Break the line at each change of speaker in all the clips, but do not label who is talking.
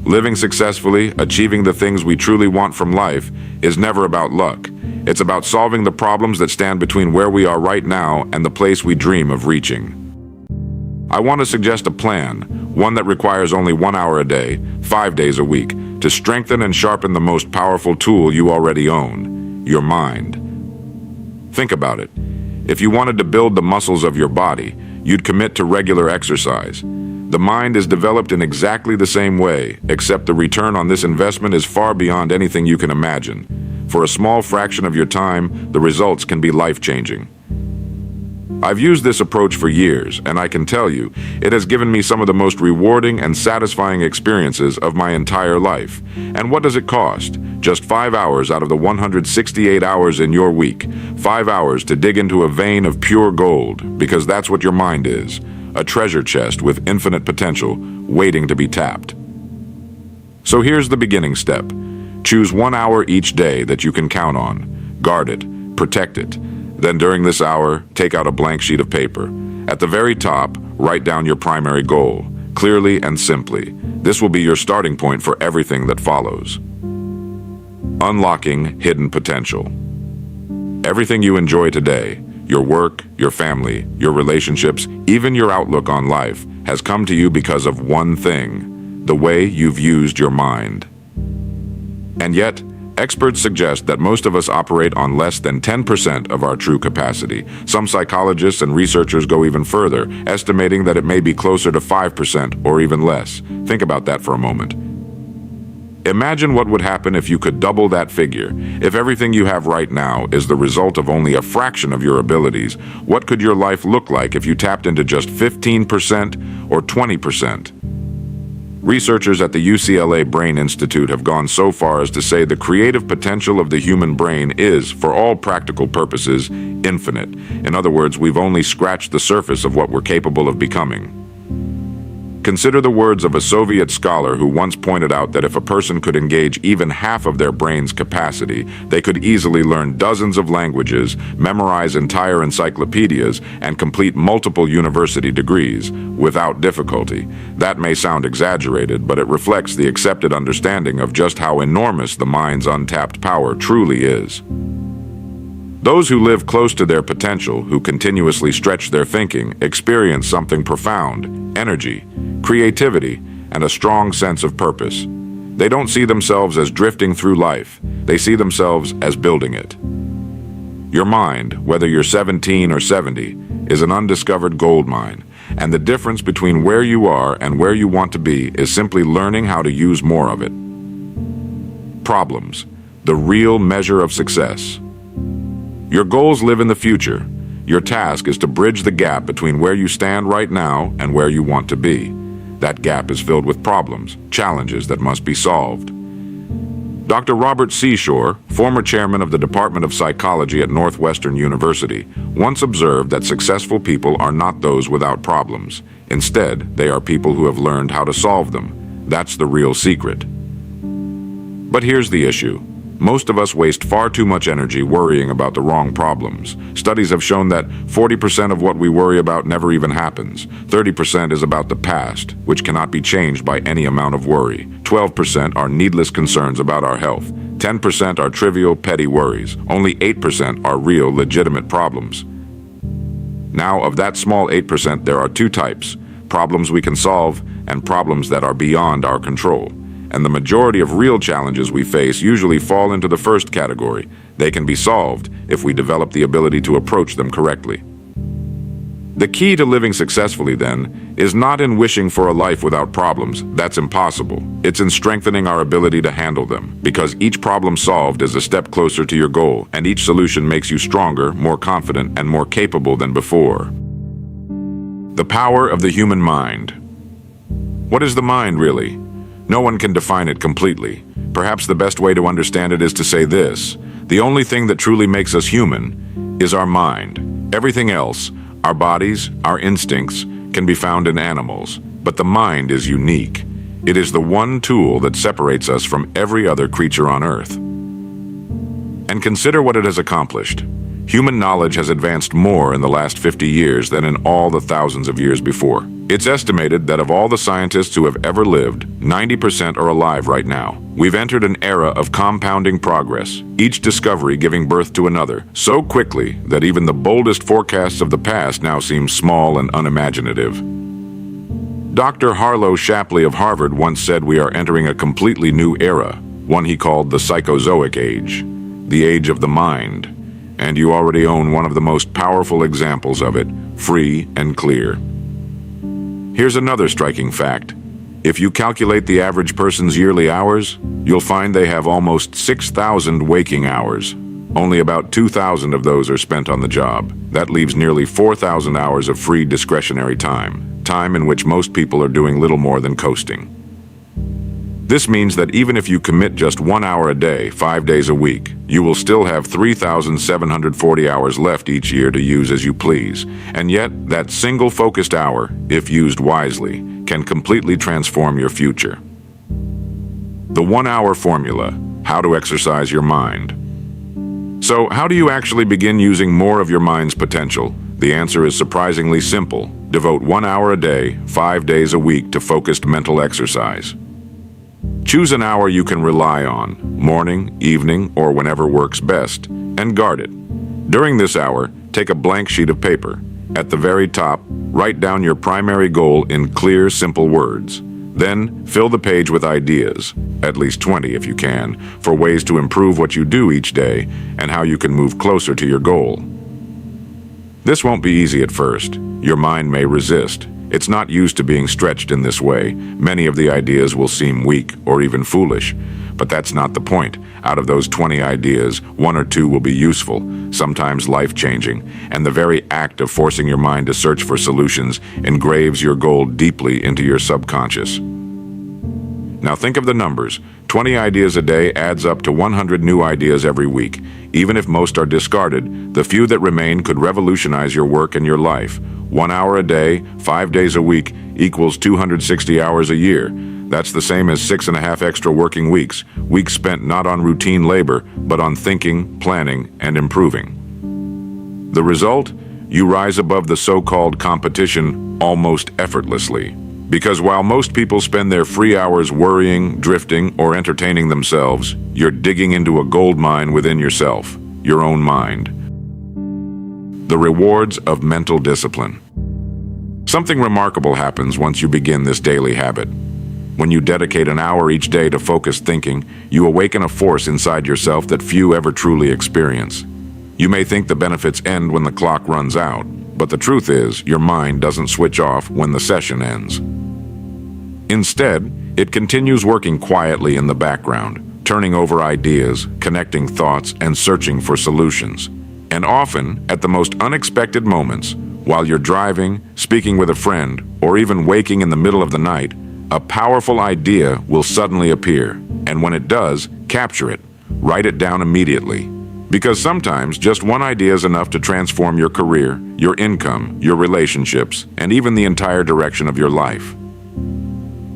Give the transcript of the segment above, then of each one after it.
Living successfully, achieving the things we truly want from life, is never about luck. It's about solving the problems that stand between where we are right now and the place we dream of reaching. I want to suggest a plan, one that requires only 1 hour a day, 5 days a week, to strengthen and sharpen the most powerful tool you already own, your mind. Think about it. If you wanted to build the muscles of your body, you'd commit to regular exercise. The mind is developed in exactly the same way, except the return on this investment is far beyond anything you can imagine. For a small fraction of your time, the results can be life-changing. I've used this approach for years, and I can tell you, it has given me some of the most rewarding and satisfying experiences of my entire life. And what does it cost? Just 5 hours out of the 168 hours in your week. 5 hours to dig into a vein of pure gold, because that's what your mind is. A treasure chest with infinite potential, waiting to be tapped. So here's the beginning step. Choose 1 hour each day that you can count on. Guard it, protect it. Then during this hour, take out a blank sheet of paper. At the very top, write down your primary goal, clearly and simply. This will be your starting point for everything that follows. Unlocking hidden potential. Everything you enjoy today, your work, your family, your relationships, even your outlook on life, has come to you because of one thing: the way you've used your mind. And yet, experts suggest that most of us operate on less than 10% of our true capacity. Some psychologists and researchers go even further, estimating that it may be closer to 5% or even less. Think about that for a moment. Imagine what would happen if you could double that figure. If everything you have right now is the result of only a fraction of your abilities, what could your life look like if you tapped into just 15% or 20%? Researchers at the UCLA Brain Institute have gone so far as to say the creative potential of the human brain is, for all practical purposes, infinite. In other words, we've only scratched the surface of what we're capable of becoming. Consider the words of a Soviet scholar who once pointed out that if a person could engage even half of their brain's capacity, they could easily learn dozens of languages, memorize entire encyclopedias, and complete multiple university degrees without difficulty. That may sound exaggerated, but it reflects the accepted understanding of just how enormous the mind's untapped power truly is. Those who live close to their potential, who continuously stretch their thinking, experience something profound: energy, creativity, and a strong sense of purpose. They don't see themselves as drifting through life. They see themselves as building it. Your mind, whether you're 17 or 70, is an undiscovered gold mine, and the difference between where you are and where you want to be is simply learning how to use more of it. Problems, the real measure of success. Your goals live in the future. Your task is to bridge the gap between where you stand right now and where you want to be. That gap is filled with problems, challenges that must be solved. Dr. Robert Seashore, former chairman of the Department of Psychology at Northwestern University, once observed that successful people are not those without problems. Instead, they are people who have learned how to solve them. That's the real secret. But here's the issue. Most of us waste far too much energy worrying about the wrong problems. Studies have shown that 40% of what we worry about never even happens. 30% is about the past, which cannot be changed by any amount of worry. 12% are needless concerns about our health. 10% are trivial, petty worries. Only 8% are real, legitimate problems. Now, of that small 8%, there are two types: problems we can solve and problems that are beyond our control. And the majority of real challenges we face usually fall into the first category. They can be solved if we develop the ability to approach them correctly. The key to living successfully, then, is not in wishing for a life without problems. That's impossible. It's in strengthening our ability to handle them, because each problem solved is a step closer to your goal, and each solution makes you stronger, more confident, and more capable than before. The power of the human mind. What is the mind, really? No one can define it completely. Perhaps the best way to understand it is to say this: the only thing that truly makes us human is our mind. Everything else, our bodies, our instincts, can be found in animals, but the mind is unique. It is the one tool that separates us from every other creature on Earth. And consider what it has accomplished. Human knowledge has advanced more in the last 50 years than in all the thousands of years before. It's estimated that of all the scientists who have ever lived, 90% are alive right now. We've entered an era of compounding progress, each discovery giving birth to another, so quickly that even the boldest forecasts of the past now seem small and unimaginative. Dr. Harlow Shapley of Harvard once said we are entering a completely new era, one he called the Psychozoic Age, the age of the mind. And you already own one of the most powerful examples of it, free and clear. Here's another striking fact. If you calculate the average person's yearly hours, you'll find they have almost 6,000 waking hours. Only about 2,000 of those are spent on the job. That leaves nearly 4,000 hours of free discretionary time in which most people are doing little more than coasting. This means that even if you commit just 1 hour a day, 5 days a week, you will still have 3,740 hours left each year to use as you please. And yet, that single focused hour, if used wisely, can completely transform your future. The 1 hour formula, how to exercise your mind. So, how do you actually begin using more of your mind's potential? The answer is surprisingly simple. Devote 1 hour a day, 5 days a week to focused mental exercise. Choose an hour you can rely on, morning, evening, or whenever works best, and guard it. During this hour, take a blank sheet of paper. At the very top, write down your primary goal in clear, simple words. Then, fill the page with ideas, at least 20 if you can, for ways to improve what you do each day and how you can move closer to your goal. This won't be easy at first. Your mind may resist. It's not used to being stretched in this way. Many of the ideas will seem weak or even foolish. But that's not the point. Out of those 20 ideas, 1 or 2 will be useful, sometimes life-changing, and the very act of forcing your mind to search for solutions engraves your goal deeply into your subconscious. Now think of the numbers. 20 ideas a day adds up to 100 new ideas every week. Even if most are discarded, the few that remain could revolutionize your work and your life. 1 hour a day, 5 days a week, equals 260 hours a year. That's the same as 6.5 extra working weeks, weeks spent not on routine labor, but on thinking, planning, and improving. The result? You rise above the so-called competition almost effortlessly. Because while most people spend their free hours worrying, drifting, or entertaining themselves, you're digging into a gold mine within yourself, your own mind. The rewards of mental discipline. Something remarkable happens once you begin this daily habit. When you dedicate an hour each day to focused thinking, you awaken a force inside yourself that few ever truly experience. You may think the benefits end when the clock runs out, but the truth is, your mind doesn't switch off when the session ends. Instead, it continues working quietly in the background, turning over ideas, connecting thoughts, and searching for solutions. And often, at the most unexpected moments, while you're driving, speaking with a friend, or even waking in the middle of the night, a powerful idea will suddenly appear. And when it does, capture it. Write it down immediately. Because sometimes just one idea is enough to transform your career, your income, your relationships, and even the entire direction of your life.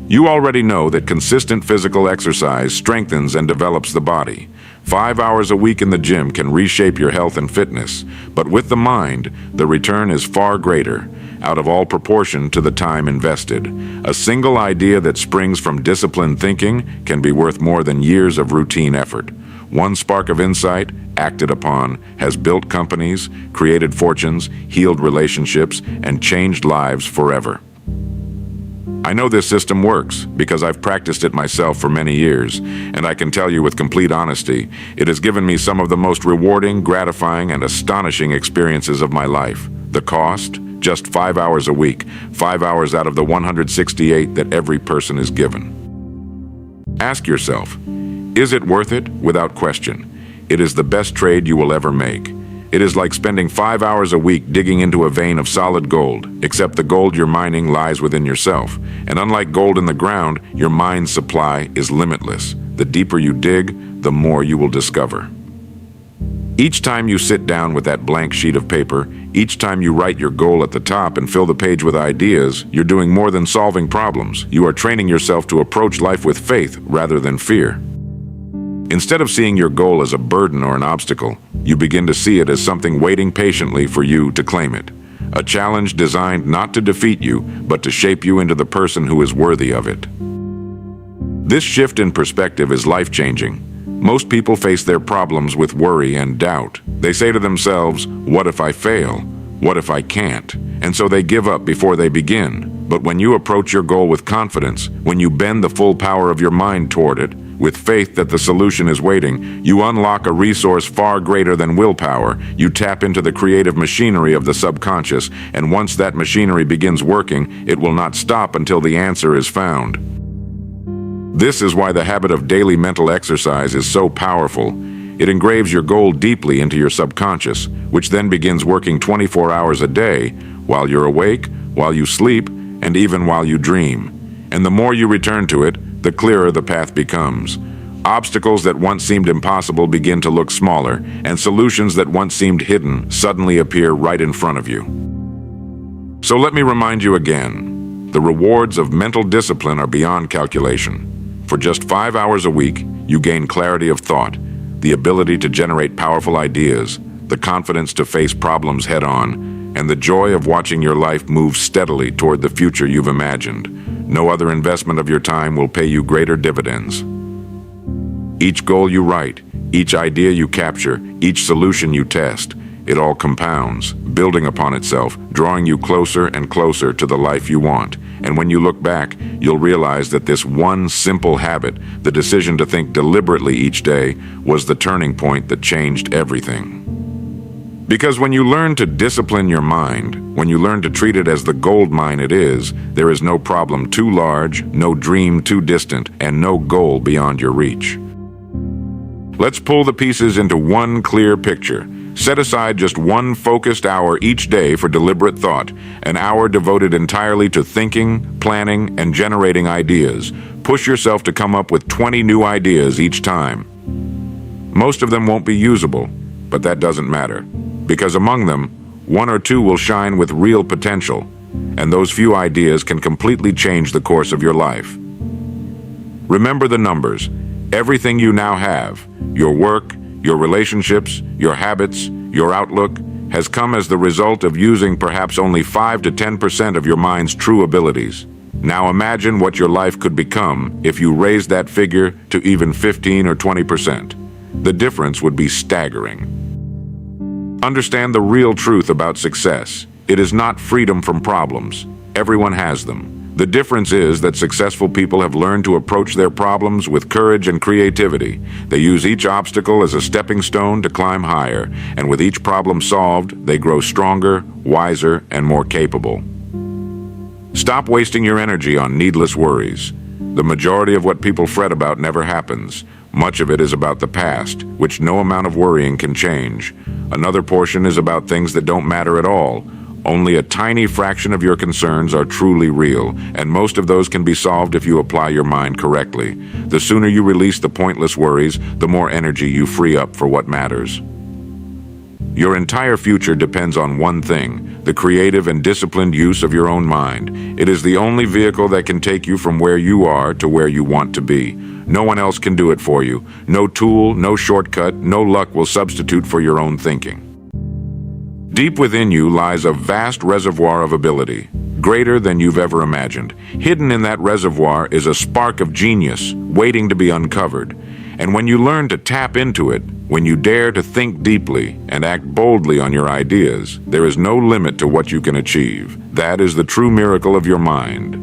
You already know that consistent physical exercise strengthens and develops the body. 5 hours a week in the gym can reshape your health and fitness, but with the mind, the return is far greater, out of all proportion to the time invested. A single idea that springs from disciplined thinking can be worth more than years of routine effort. One spark of insight, acted upon, has built companies, created fortunes, healed relationships, and changed lives forever. I know this system works because I've practiced it myself for many years, and I can tell you with complete honesty, it has given me some of the most rewarding, gratifying, and astonishing experiences of my life. The cost? Just 5 hours a week, 5 hours out of the 168 that every person is given. Ask yourself, is it worth it? Without question. It is the best trade you will ever make. It is like spending 5 hours a week digging into a vein of solid gold, except the gold you're mining lies within yourself. And unlike gold in the ground, your mind's supply is limitless. The deeper you dig, the more you will discover. Each time you sit down with that blank sheet of paper, each time you write your goal at the top and fill the page with ideas, you're doing more than solving problems. You are training yourself to approach life with faith rather than fear. Instead of seeing your goal as a burden or an obstacle, you begin to see it as something waiting patiently for you to claim it. A challenge designed not to defeat you, but to shape you into the person who is worthy of it. This shift in perspective is life-changing. Most people face their problems with worry and doubt. They say to themselves, "What if I fail? What if I can't?" And so they give up before they begin. But when you approach your goal with confidence, when you bend the full power of your mind toward it, with faith that the solution is waiting, you unlock a resource far greater than willpower. You tap into the creative machinery of the subconscious, and once that machinery begins working, it will not stop until the answer is found. This is why the habit of daily mental exercise is so powerful. It engraves your goal deeply into your subconscious, which then begins working 24 hours a day, while you're awake, while you sleep, and even while you dream. And the more you return to it, the clearer the path becomes. Obstacles that once seemed impossible begin to look smaller, and solutions that once seemed hidden suddenly appear right in front of you. So let me remind you again, the rewards of mental discipline are beyond calculation. For just 5 hours a week, you gain clarity of thought, the ability to generate powerful ideas, the confidence to face problems head-on, and the joy of watching your life move steadily toward the future you've imagined. No other investment of your time will pay you greater dividends. Each goal you write, each idea you capture, each solution you test, it all compounds, building upon itself, drawing you closer and closer to the life you want. And when you look back, you'll realize that this one simple habit, the decision to think deliberately each day, was the turning point that changed everything. Because when you learn to discipline your mind, when you learn to treat it as the gold mine it is, there is no problem too large, no dream too distant, and no goal beyond your reach. Let's pull the pieces into one clear picture. Set aside just one focused hour each day for deliberate thought, an hour devoted entirely to thinking, planning, and generating ideas. Push yourself to come up with 20 new ideas each time. Most of them won't be usable, but that doesn't matter, because among them, one or two will shine with real potential, and those few ideas can completely change the course of your life. Remember the numbers. Everything you now have, your work, your relationships, your habits, your outlook, has come as the result of using perhaps only 5 to 10% of your mind's true abilities. Now imagine what your life could become if you raised that figure to even 15 or 20%. The difference would be staggering. Understand the real truth about success. It is not freedom from problems. Everyone has them. The difference is that successful people have learned to approach their problems with courage and creativity. They use each obstacle as a stepping stone to climb higher, and with each problem solved, they grow stronger, wiser, and more capable. Stop wasting your energy on needless worries. The majority of what people fret about never happens. Much of it is about the past, which no amount of worrying can change. Another portion is about things that don't matter at all. Only a tiny fraction of your concerns are truly real, and most of those can be solved if you apply your mind correctly. The sooner you release the pointless worries, the more energy you free up for what matters. Your entire future depends on one thing, the creative and disciplined use of your own mind. It is the only vehicle that can take you from where you are to where you want to be. No one else can do it for you. No tool, no shortcut, no luck will substitute for your own thinking. Deep within you lies a vast reservoir of ability, greater than you've ever imagined. Hidden in that reservoir is a spark of genius waiting to be uncovered. And when you learn to tap into it, when you dare to think deeply and act boldly on your ideas, there is no limit to what you can achieve. That is the true miracle of your mind.